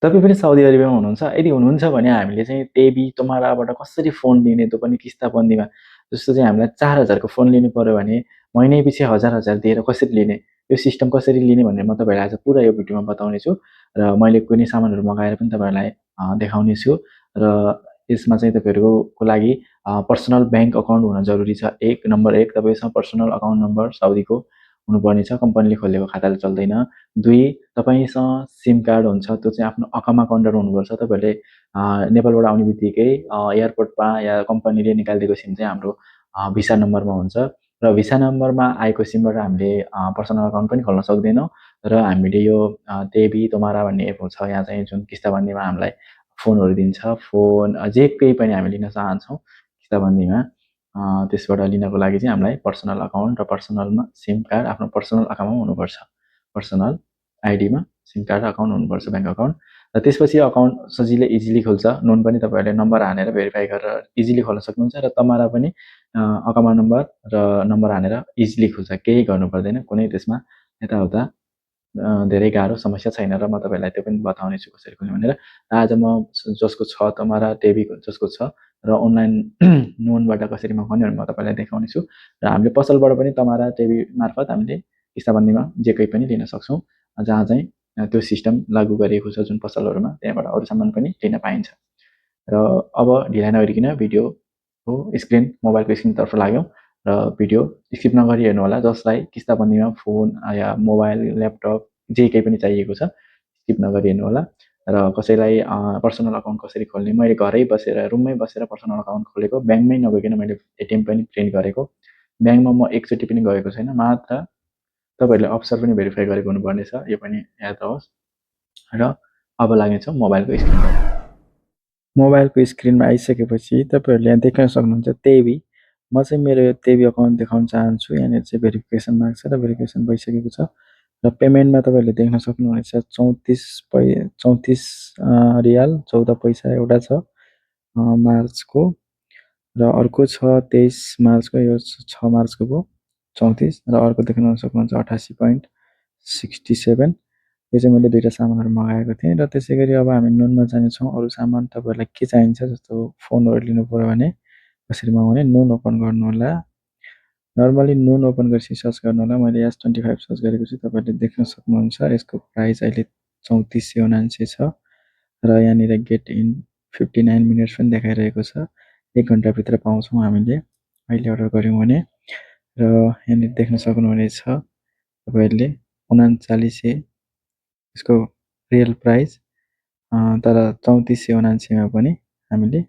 तपाईँ पनि साउदी अरेबियामा हुनुहुन्छ, यदि हुनुहुन्छ भने हामीले चाहिँ टेबी तोमाराबाट कसरी फोन लिने त्यो पनि किस्ताबन्दीमा, जस्तो चाहिँ हामीलाई 4,000 को फोन लिनु पर्यो भने महिनैपछि 1,000 दिएर कसरी लिने, यो सिस्टम कसरी लिने भनेर म तपाईँहरूलाई आज पुरा यो भिडियोमा बताउने छु र मैले कुनै सामानहरू मगाएर पनि तपाईँहरूलाई देखाउने छु र यसमा चाहिँ तपाईँहरूको लागि पर्सनल ब्याङ्क अकाउन्ट हुन जरुरी छ। नम्बर 1 तपाईँसँग पर्सनल अकाउन्ट नम्बर साउदीको हुनुपर्ने छ, कम्पनीले खोलेको खाताले चल्दैन। 2 तपाईँसँग सिम कार्ड हुन्छ, त्यो चाहिँ आफ्नो अकामाको अन्डर हुनुपर्छ। तपाईँहरूले नेपालबाट आउने बित्तिकै एयरपोर्टमा या कम्पनीले निकालिदिएको सिम चाहिँ हाम्रो भिसा नम्बरमा हुन्छ र भिसा नम्बरमा आएको सिमबाट हामीले पर्सनल अकाउन्ट पनि खोल्न सक्दैनौँ र हामीले यो तेबी तोमारा भन्ने एप छ, यहाँ चाहिँ जुन किस्ताबन्दीमा हामीलाई फोनहरू दिन्छ, फोन जे केही पनि हामी लिन चाहन्छौँ किस्ताबन्दीमा त्यसबाट लिनको लागि चाहिँ हामीलाई पर्सनल अकाउन्ट र पर्सनलमा सिम कार्ड आफ्नो पर्सनल अकाउन्टमा हुनुपर्छ। पर्सनल आइडीमा सिम कार्ड अकाउन्ट हुनुपर्छ, ब्याङ्क अकाउन्ट। र त्यसपछि अकाउन्ट सजिलै इजिली खुल्छ। नुन पनि तपाईँहरूले नम्बर हानेर भेरिफाई गरेर इजिली खोल्न सक्नुहुन्छ र तमारा पनि अकाउन्ट नम्बर र नम्बर हानेर इजिली खुल्छ, केही गर्नु पर्दैन, कुनै त्यसमा यताउता धेरै गाह्रो समस्या छैन र म तपाईँलाई त्यो पनि बताउने छु कसरी खोल्ने भनेर। र आज म जसको छ तमारा टेबीको जसको छ र अनलाइन नुनबाट कसरी मगाउने भनेर म तपाईँलाई देखाउने छु र हामीले पसलबाट पनि तमारा टेबी मार्फत हामीले किस्ताबन्दीमा जे केही पनि लिन सक्छौँ, जहाँ चाहिँ त्यो सिस्टम लागू गरिएको छ जुन पसलहरूमा, त्यहाँबाट अरू सामान पनि लिन पाइन्छ। र अब ढिला नगरिकन भिडियोको स्क्रिन मोबाइलको स्क्रिनतर्फ लाग्यौँ र भिडियो स्किप नगरी हेर्नु होला। जसलाई किस्ताबन्दीमा फोन या मोबाइल, ल्यापटप जे केही पनि चाहिएको छ स्किप नगरी हेर्नु होला। र कसैलाई पर्सनल अकाउन्ट कसरी खोल्ने, मैले घरै बसेर रुममै बसेर पर्सनल अकाउन्ट खोलेको, ब्याङ्कमै नगइकन मैले एटिएम पनि प्रिन्ट गरेको। ब्याङ्कमा म एकचोटि पनि गएको छैन, मात्र तपाईँहरूले अफसर पनि भेरिफाई गरेको हुनुपर्नेछ, यो पनि याद रहोस्। र अब लाग्नेछौँ मोबाइलको स्क्रिनबाट। मोबाइलको स्क्रिनमा आइसकेपछि तपाईँहरूले यहाँ देख्न सक्नुहुन्छ तेबी। म चाहिँ मेरो यो तेबी अकाउन्ट देखाउन चाहन्छु। यहाँनिर चाहिँ भेरिफिकेसन माग्छ र भेरिफिकेसन भइसकेको छ र पेमेन्टमा तपाईँहरूले देख्न सक्नुहुनेछ 34 रियाल 14 पैसा एउटा छ मार्चको र अर्को छ 23 मार्चको, यो 6 मार्चको भयो 34 र अर्को देख्न सक्नुहुन्छ 88.67। यो चाहिँ मैले दुईवटा सामानहरू मगाएको थिएँ र त्यसै गरी अब हामी नुनमा जानेछौँ। अरू सामान तपाईँहरूलाई के चाहिन्छ, जस्तो फोनहरू लिनु पऱ्यो भने कसरी मगाउने, नुन ओपन गर्नु होला। नर्मली नुन ओपन गरेपछि सर्च गर्नु होला। मैले S25 सर्च गरेको छु, तपाईँहरूले देख्न सक्नुहुन्छ। यसको प्राइस अहिले 3479 छ र यहाँनिर गेट इन 59 मिनट्स पनि देखाइरहेको छ। 1 घन्टाभित्र पाउँछौँ हामीले अहिले अर्डर गऱ्यौँ भने। र यहाँनिर देख्न सक्नुहुनेछ तपाईँहरूले 3900 यसको रियल प्राइस, तर 3479 पनि हामीले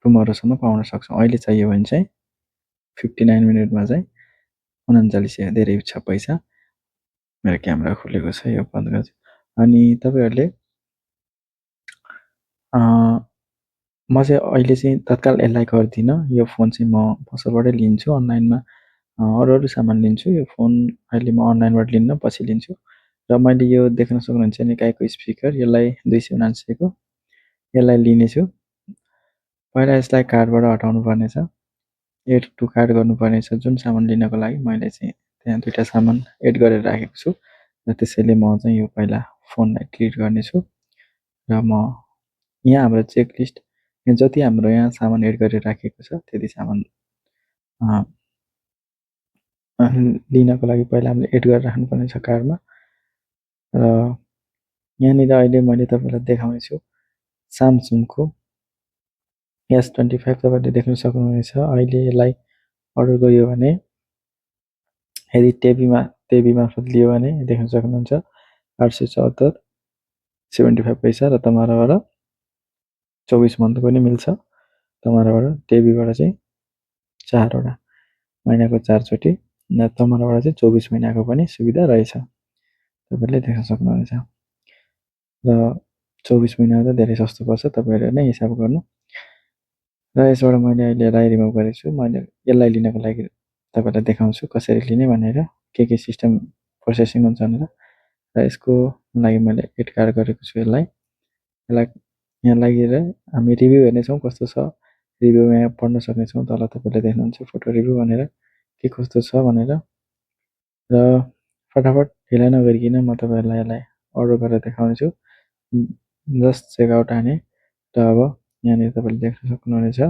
रुमहरूसम्म पाउन सक्छौँ। अहिले चाहियो भने चाहिँ 59 मिनटमा चाहिँ 3900 धेरै छ पैसा। मेरो क्यामेरा खुलेको छ, यो बन्द गर्छु। अनि तपाईँहरूले म चाहिँ अहिले चाहिँ तत्काल यसलाई गर्दिनँ। यो फोन चाहिँ म पसलबाटै लिन्छु, अनलाइनमा अरू सामान लिन्छु। यो फोन अहिले म अनलाइनबाट लिन्न, पछि लिन्छु। र मैले यो देख्न सक्नुहुन्छ निकायको स्पिकर, यसलाई 279 को यसलाई लिनेछु। पहिला यसलाई कार्डबाट हटाउनु पर्नेछ, एड टु कार्ड गर्नुपर्नेछ। जुन सामान लिनको लागि मैले चाहिँ त्यहाँ दुईवटा सामान एड गरेर राखेको छु र त्यसैले म चाहिँ यो पहिला फोनलाई डिलिट गर्नेछु र म यहाँ हाम्रो चेकलिस्ट, जति हाम्रो यहाँ सामान एड गरेर राखेको छ त्यति सामान लिनको लागि पहिला हामीले एड गरेर राख्नुपर्ने छ कार्डमा। र यहाँनिर अहिले मैले तपाईँलाई देखाउने छु सामसङको S25 तपाईँले देख्न सक्नुहुनेछ। अहिले यसलाई अर्डर गरियो भने, यदि टेबी मार्फत लियो भने देख्न सक्नुहुन्छ 874.75 पैसा र तमाराबाट 24 मन्थ पनि मिल्छ। तमाराबाट टेबीबाट चाहिँ 4वटा महिनाको 4 चोटि र तमाराबाट चाहिँ 24 महिनाको पनि सुविधा रहेछ, तपाईँले देख्न सक्नुहुनेछ। र 24 महिना त धेरै सस्तो पर्छ, तपाईँहरूले नै हिसाब गर्नु। र यसबाट मैले अहिले यसलाई रिमुभ गरेको छु। मैले यसलाई लिनको लागि तपाईँलाई देखाउँछु कसरी लिने भनेर, के सिस्टम प्रोसेसिङ हुन्छ भनेर। र यसको लागि मैले एड कार्ड गरेको छु। यसलाई यहाँ लागेर हामी रिभ्यू हेर्नेछौँ कस्तो छ। रिभ्यू यहाँ पढ्न सक्नेछौँ, तल तपाईँले देख्नुहुन्छ फोटो रिभ्यू भनेर के कस्तो छ भनेर। र फटाफट ढिला नगरिकन म तपाईँहरूलाई यसलाई अर्डर गरेर देखाउने छु। जस्ट चेकआउट हाने र अब यहाँनिर तपाईँले देख्न सक्नुहुनेछ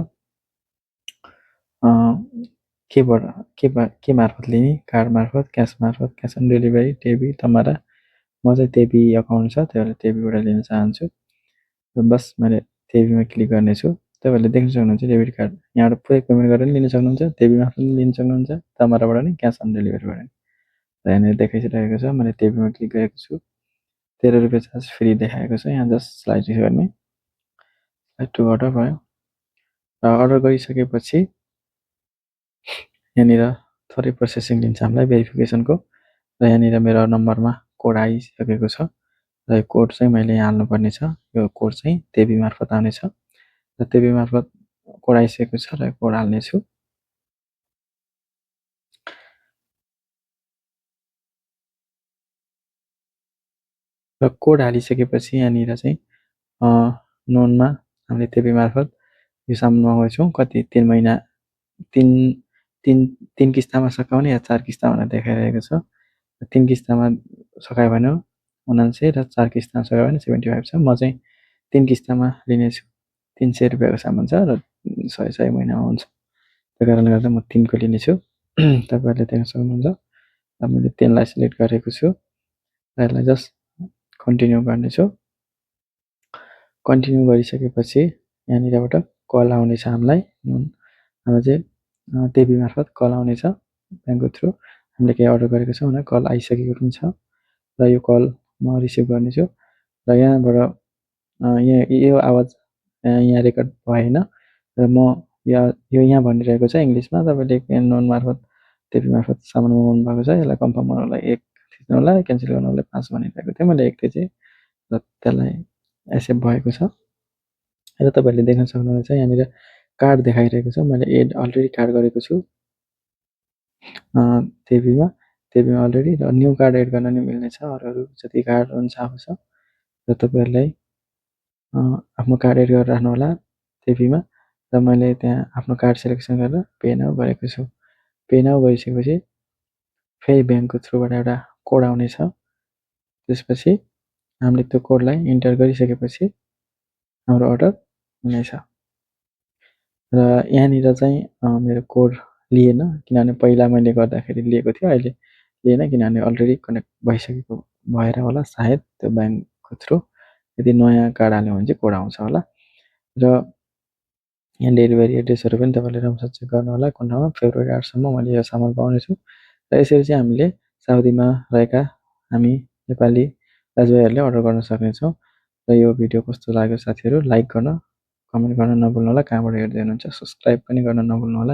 केबाट के मार्फत लिने, कार्ड मार्फत, क्यास मार्फत, क्यास अन डेलिभरी, टेबी, तमारा। म चाहिँ टेबी अकाउन्ट छ त्यही भएर टेबीबाट लिन चाहन्छु र बस मैले टेबीमा क्लिक गर्नेछु। तपाईँहरूले देख्न सक्नुहुन्छ डेबिट कार्ड यहाँबाट पुरै पेमेन्ट गरेर पनि लिन सक्नुहुन्छ, टेबी मार्फत पनि लिन सक्नुहुन्छ, तमाराबाट नि, क्यास अन डेलिभरीबाट नि। र यहाँनिर देखाइरहेको छ मैले टेबीमा क्लिक गरेको छु। 13 रुपियाँ चार्ज फ्री देखाएको छ। यहाँ जस्ट स्लाइड गर्ने, स्लाइड टु अर्डर भयो र अर्डर गरिसकेपछि यहाँनिर थोरै प्रोसेसिङ लिन्छ हामीलाई भेरिफिकेसनको र यहाँनिर मेरो नम्बरमा कोड आइसकेको छ र यो कोड चाहिँ मैले यहाँ हाल्नुपर्ने छ। यो कोड चाहिँ टेबी मार्फत आउनेछ र टेबी मार्फत कोड आइसकेको छ र कोड हाल्नेछु। र कोड हालिसकेपछि यहाँनिर चाहिँ लोनमा हामीले टेबी मार्फत यो सामान मगाउँछौँ। कति 3 महिना 3 किस्तामा सकाउने या 4 किस्ता भनेर देखाइरहेको छ। 3 किस्तामा सकायो भने 79 र 4 किस्तामा सकायो भने 75 छ। म चाहिँ 3 किस्तामा लिनेछु। 300 रुपियाँको सामान छ र 100 महिनामा हुन्छ। त्यो कारणले गर्दा म 3को लिनेछु। तपाईँहरूले देख्न सक्नुहुन्छ र मैले 3लाई सिलेक्ट गरेको छु र यसलाई जस्ट कन्टिन्यू गर्नेछु। कन्टिन्यू गरिसकेपछि यहाँनिरबाट कल आउनेछ हामीलाई। हाम्रो चाहिँ टेबी मार्फत कल आउनेछ ब्याङ्कको थ्रु। हामीले केही अर्डर गरेको छौँ भने कल आइसकेको पनि छ र यो कल म रिसिभ गर्नेछु र यहाँबाट यो आवाज यहाँ रेकर्ड भएन र म यो यहाँ भनिरहेको छ इङ्ग्लिसमा। तपाईँले नोन मार्फत टेबी मार्फत सामान मगाउनु भएको छ, यसलाई कन्फर्म गर्नलाई 1 थिच्नु होला, क्यान्सल गर्नलाई 5 भनिरहेको थियो। मैले 1 थिचेँ र त्यसलाई एक्सेप्ट भएको छ र तपाईँहरूले देख्न सक्नुहुनेछ यहाँनिर कार्ड देखाइरहेको छ। मैले एड अलरेडी कार्ड गरेको छु टेबीमा अलरेडी र न्यू कार्ड एड गर्न नि मिल्नेछ। अरू जति कार्डहरू चाहो छ र तपाईँहरूलाई आफ्नो कार्ड एड गरेर राख्नु होला टेबीमा र मैले त्यहाँ आफ्नो कार्ड सेलेक्सन गरेर पे नाउ गरेको छु। पे नाउ गरिसकेपछि फेरि ब्याङ्कको थ्रुबाट एउटा कोड आउनेछ। त्यसपछि हामीले त्यो कोडलाई इन्टर गरिसकेपछि हाम्रो अर्डर हुनेछ र यहाँनिर चाहिँ मेरो कोड लिएन किनभने पहिला मैले गर्दाखेरि लिएको थियो, अहिले लिएन किनभने अलरेडी कनेक्ट भइसकेको भएर होला सायद त्यो ब्याङ्कको थ्रु। यदि नयाँ कार्ड हाल्यो भने चाहिँ कोड आउँछ होला र यहाँ डेलिभरी एड्रेसहरू पनि तपाईँले राम्रोसँग चेक गर्नु होला। कुन ठाउँमा फेब्रुअरी 8सम्म मैले यो सामान पाउनेछु र यसरी चाहिँ हामीले साउदीमा रहेका हामी नेपाली दाजुभाइहरूले अर्डर गर्न सक्नेछौँ। र यो भिडियो कस्तो लाग्यो साथीहरू लाइक गर्न, कमेन्ट गर्न नभुल्नु होला। कहाँबाट हेर्दै हुनुहुन्छ सब्सक्राइब पनि गर्न नभुल्नु होला।